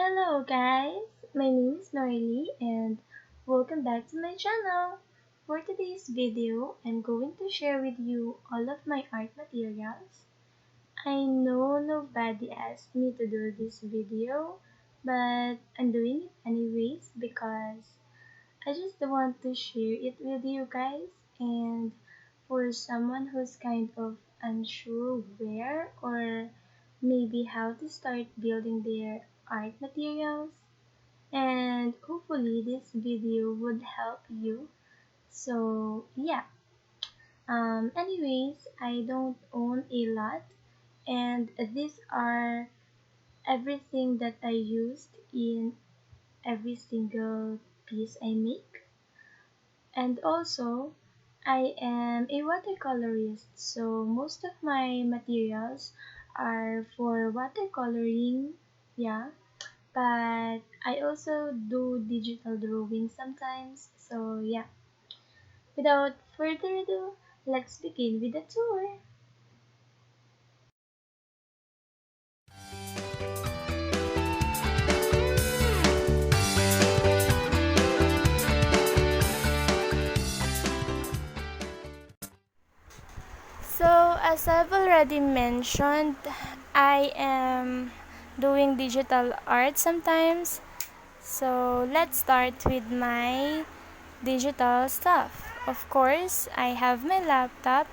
Hello guys, my name is Noily and welcome back to my channel. For today's video, I'm going to share with you all of my art materials. I know nobody asked me to do this video, but I'm doing it anyways because I just want to share it with you guys, and for someone who's kind of unsure where or maybe how to start building their art materials, and hopefully this video would help you. So yeah, anyways, I don't own a lot, and these are everything that I used in every single piece I make. And also, I am a watercolorist, so most of my materials are for watercoloring, yeah. But I also do digital drawing sometimes, so yeah. Without further ado, let's begin with the tour. So, as I've already mentioned, I am doing digital art sometimes. So, let's start with my digital stuff. Of course, I have my laptop.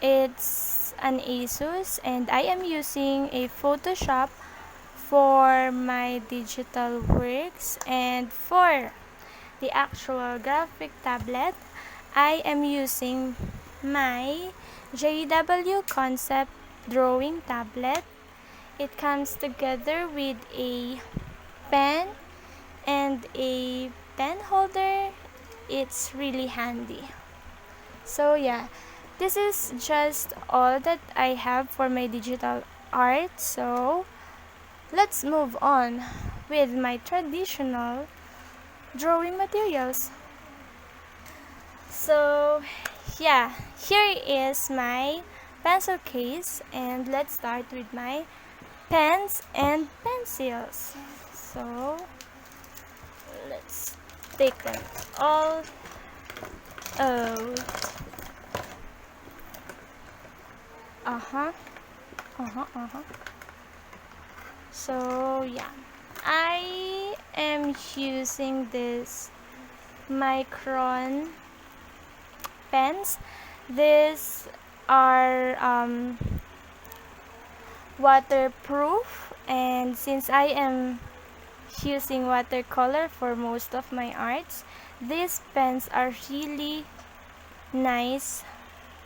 It's an Asus and I am using a Photoshop for my digital works, and for the actual graphic tablet, I am using my JW Concept drawing tablet. It comes together with a pen and a pen holder. It's really handy. So yeah, this is just all that I have for my digital art. So let's move on with my traditional drawing materials. So yeah, here is my pencil case, and let's start with my pens and pencils. So let's take them all out. So yeah, I am using this micron pens. These are waterproof, and since I am using watercolor for most of my arts, these pens are really nice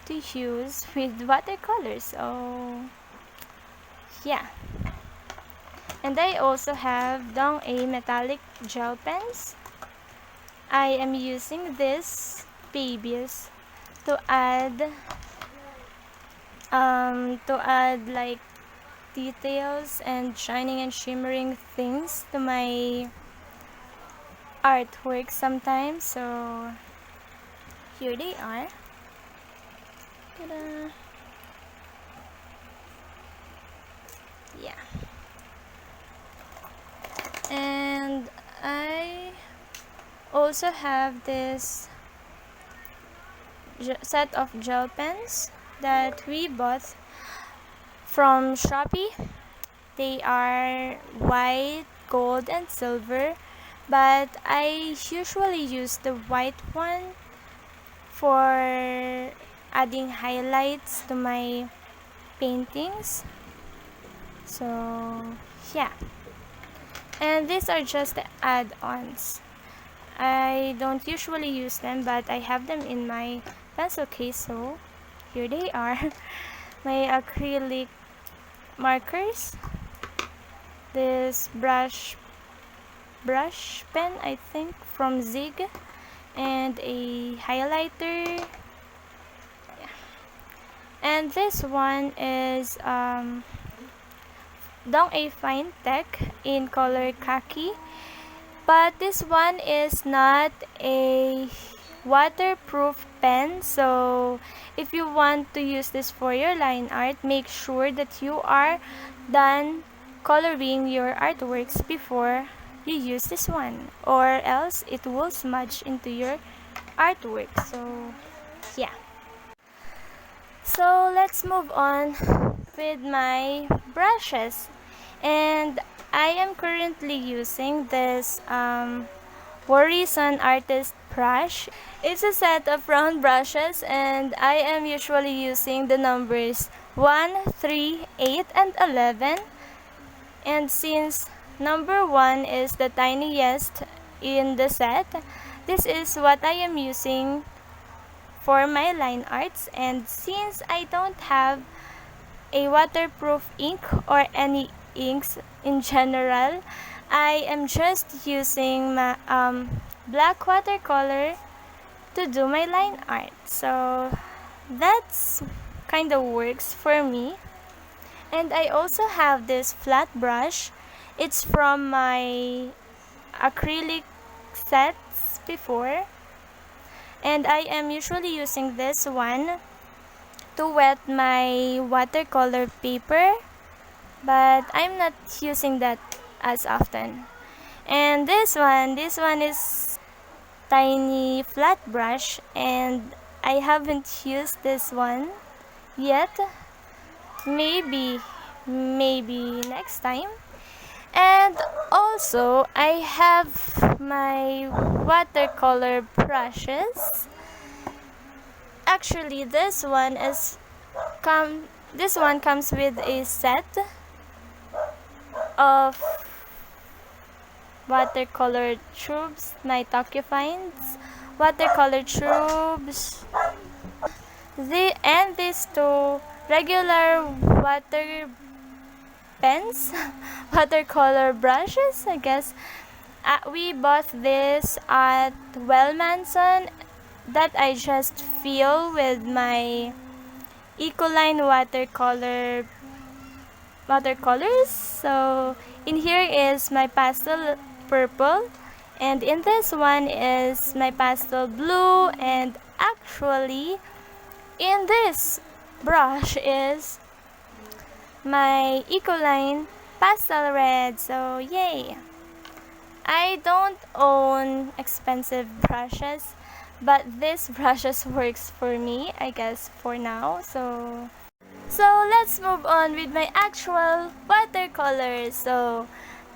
to use with watercolors. So yeah, and I also have Dong-A metallic gel pens. I am using these babies to add like details and shining and shimmering things to my artwork sometimes. So here they are. Ta-da! Yeah, and I also have this set of gel pens that we bought from Shopee. They are white, gold, and silver, but I usually use the white one for adding highlights to my paintings. So yeah, and these are just the add-ons. I don't usually use them, but I have them in my pencil case, so here they are. My acrylic markers, this brush pen, I think from Zig, and a highlighter. Yeah. And this one is Dong-A Fine Tech in color khaki, but this one is not a waterproof pen. So if you want to use this for your line art, make sure that you are done coloring your artworks before you use this one, or else it will smudge into your artwork. So yeah, so let's move on with my brushes. And I am currently using this Horizon Artist brush. It's a set of round brushes, and I am usually using the numbers 1, 3, 8, and 11. And since number 1 is the tiniest in the set, this is what I am using for my line arts. And since I don't have a waterproof ink or any inks in general, I am just using my black watercolor to do my line art. So that's kind of works for me. And I also have this flat brush. It's from my acrylic sets before, and I am usually using this one to wet my watercolor paper, but I'm not using that as often. And this one is tiny flat brush, and I haven't used this one yet. Maybe next time. And also I have my watercolor brushes. Actually, this one comes with a set of watercolor tubes, my Tokyo Finds watercolor tubes. And these two regular water pens, watercolor brushes, I guess. We bought this at Wellmanson that I just fill with my Ecoline watercolors. So in here is my pastel purple, and in this one is my pastel blue, and actually in this brush is my Ecoline pastel red. So yay! I don't own expensive brushes, but this brushes works for me, I guess, for now. So let's move on with my actual watercolors. So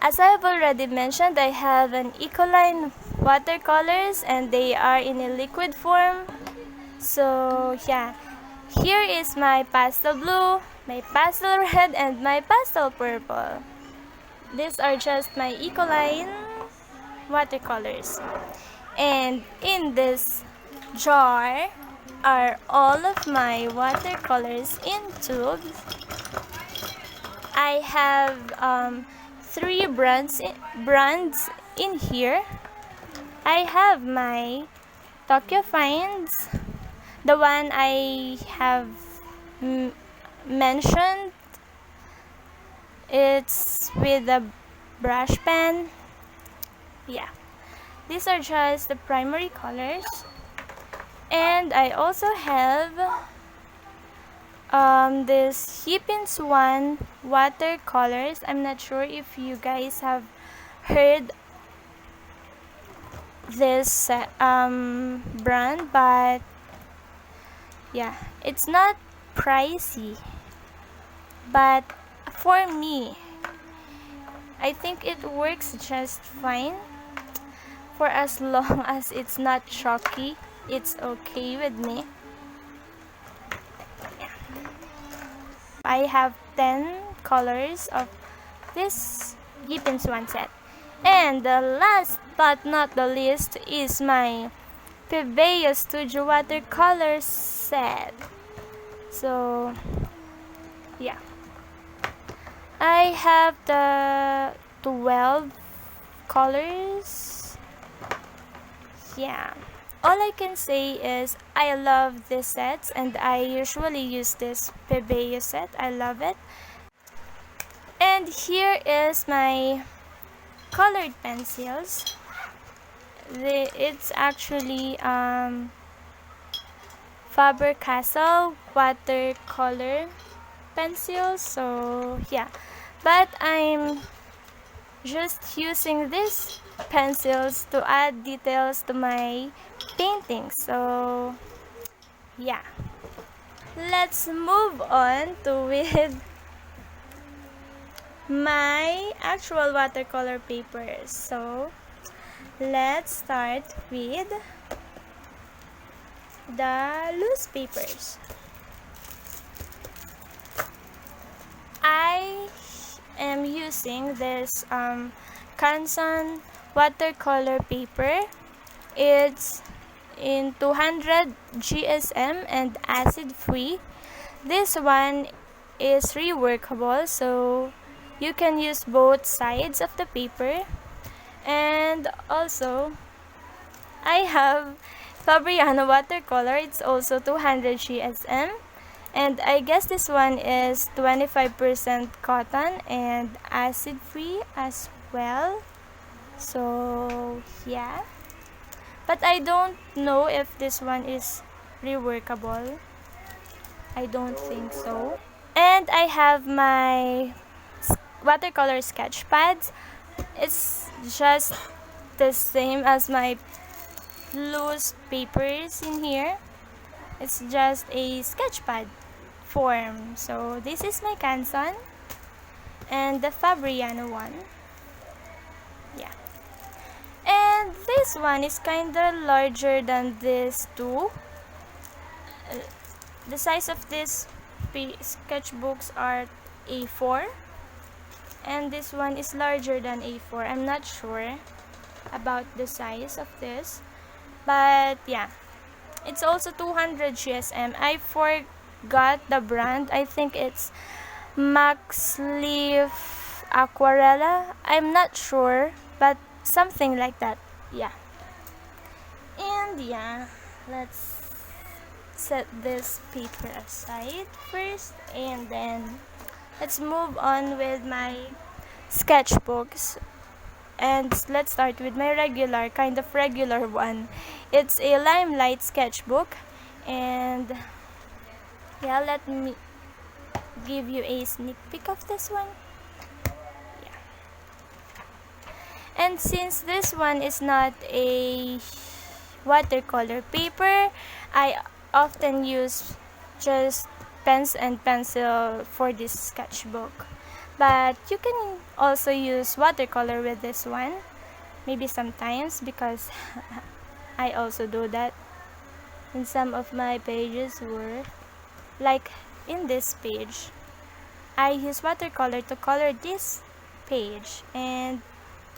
as I have already mentioned, I have an Ecoline watercolors, and they are in a liquid form. So yeah, here is my pastel blue, my pastel red, and my pastel purple. These are just my Ecoline watercolors. And in this jar are all of my watercolors in tubes. I have 3 brands in here. I have my Tokyo Finds, the one I have mentioned. It's with a brush pen. Yeah, these are just the primary colors. And I also have this Hippins One watercolors. I'm not sure if you guys have heard this brand, but yeah, it's not pricey, but for me, I think it works just fine. For as long as it's not chalky, it's okay with me. Yeah. I have 10 colors of this Gibbons One set. And the last but not the least is my Pebeo Studio watercolor set. So yeah, I have the 12 colors. Yeah, all I can say is I love these sets, and I usually use this Pebeo set. I love it. And here is my colored pencils. It's actually Faber-Castell watercolor pencils. So yeah, but I'm just using these pencils to add details to my painting. So yeah, let's move on to with my actual watercolor papers. So let's start with the loose papers. I am using this Canson watercolor paper. It's in 200 GSM and acid free. This one is reworkable, so you can use both sides of the paper. And also, I have Faber-Castell watercolor. It's also 200 GSM. And I guess this one is 25% cotton and acid free as well. So yeah. But I don't know if this one is reworkable. I don't think so. And I have my watercolor sketch pads. It's just the same as my loose papers in here. It's just a sketch pad form. So this is my Canson and the Fabriano one. Yeah. And this one is kinda larger than these two. The size of these sketchbooks are A4, and this one is larger than A4. I'm not sure about the size of this, but yeah, it's also 200 GSM. I forgot the brand. I think it's Max Leaf Aquarella. I'm not sure, but something like that. Yeah. And yeah, let's set this paper aside first, and then let's move on with my sketchbooks. And let's start with my kind of regular one. It's a Limelight sketchbook, and yeah, let me give you a sneak peek of this one. Yeah. And since this one is not a watercolor paper, I often use just pens and pencil for this sketchbook. But you can also use watercolor with this one, maybe sometimes, because I also do that in some of my pages, where like in this page I use watercolor to color this page, and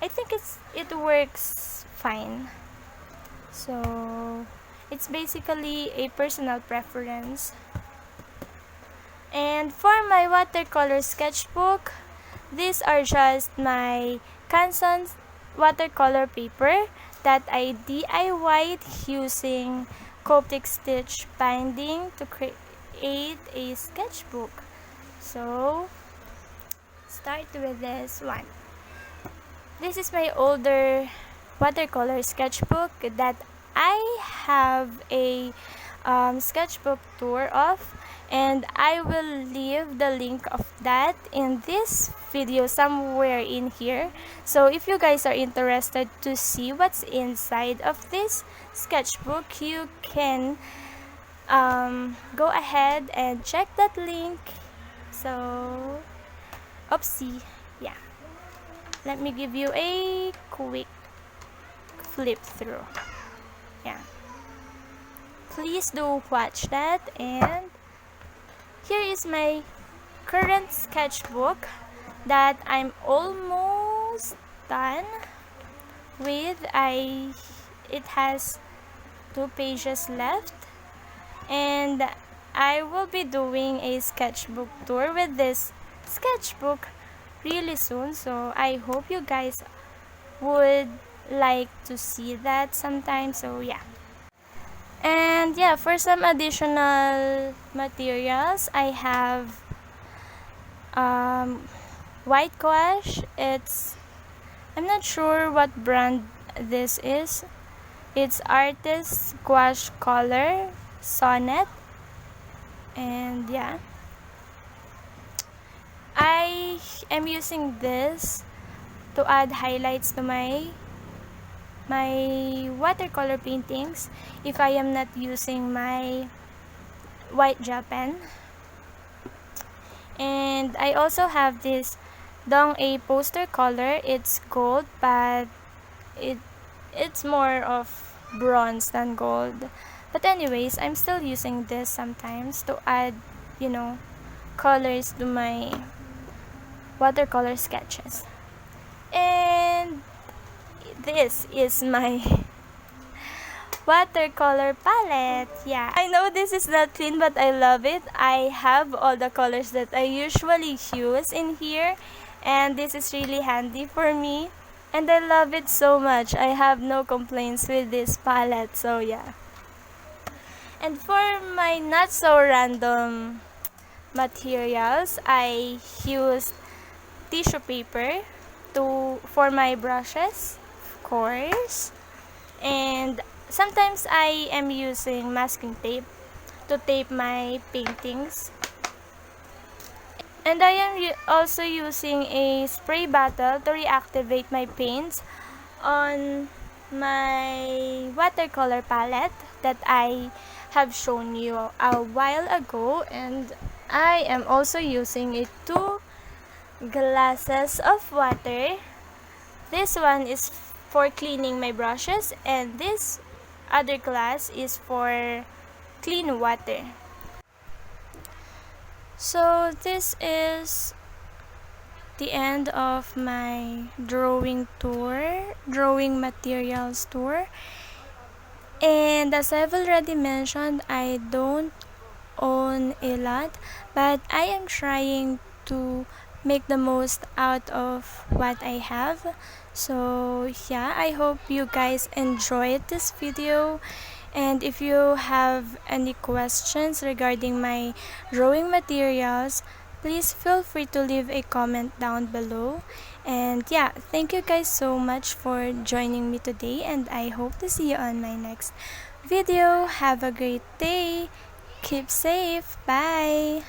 I think it works fine. So it's basically a personal preference. And for my watercolor sketchbook, these are just my Canson watercolor paper that I DIY'd using Copic stitch binding to create a sketchbook. So start with this one. This is my older watercolor sketchbook that I have a sketchbook tour of, and I will leave the link of that in this video somewhere in here. So if you guys are interested to see what's inside of this sketchbook, you can go ahead and check that link. So oopsie, yeah, let me give you a quick flip through. Yeah, please do watch that. And here is my current sketchbook that I'm almost done with. It has 2 pages left, and I will be doing a sketchbook tour with this sketchbook really soon. So I hope you guys would like to see that sometime. So yeah. And yeah, for some additional materials, I have white gouache. I'm not sure what brand this is. It's Artist Gouache Color Sonnet. And yeah, I am using this to add highlights to my watercolor paintings if I am not using my white gel pen. And I also have this Dong A poster color. It's gold, but it's more of bronze than gold. But anyways, I'm still using this sometimes to add, colors to my watercolor sketches. And this is my watercolor palette. Yeah, I know this is not clean, but I love it. I have all the colors that I usually use in here, and this is really handy for me, and I love it so much. I have no complaints with this palette. So yeah. And for my not so random materials, I used tissue paper for my brushes, of course, and sometimes I am using masking tape to tape my paintings. And I am also using a spray bottle to reactivate my paints on my watercolor palette that I have shown you a while ago. And I am also using 2 glasses of water. This one is for cleaning my brushes, and this other glass is for clean water. So this is the end of my drawing materials tour. And as I've already mentioned, I don't own a lot, but I am trying to make the most out of what I have. So yeah, I hope you guys enjoyed this video, and if you have any questions regarding my drawing materials, please feel free to leave a comment down below. And yeah, thank you guys so much for joining me today, and I hope to see you on my next video. Have a great day, keep safe, bye.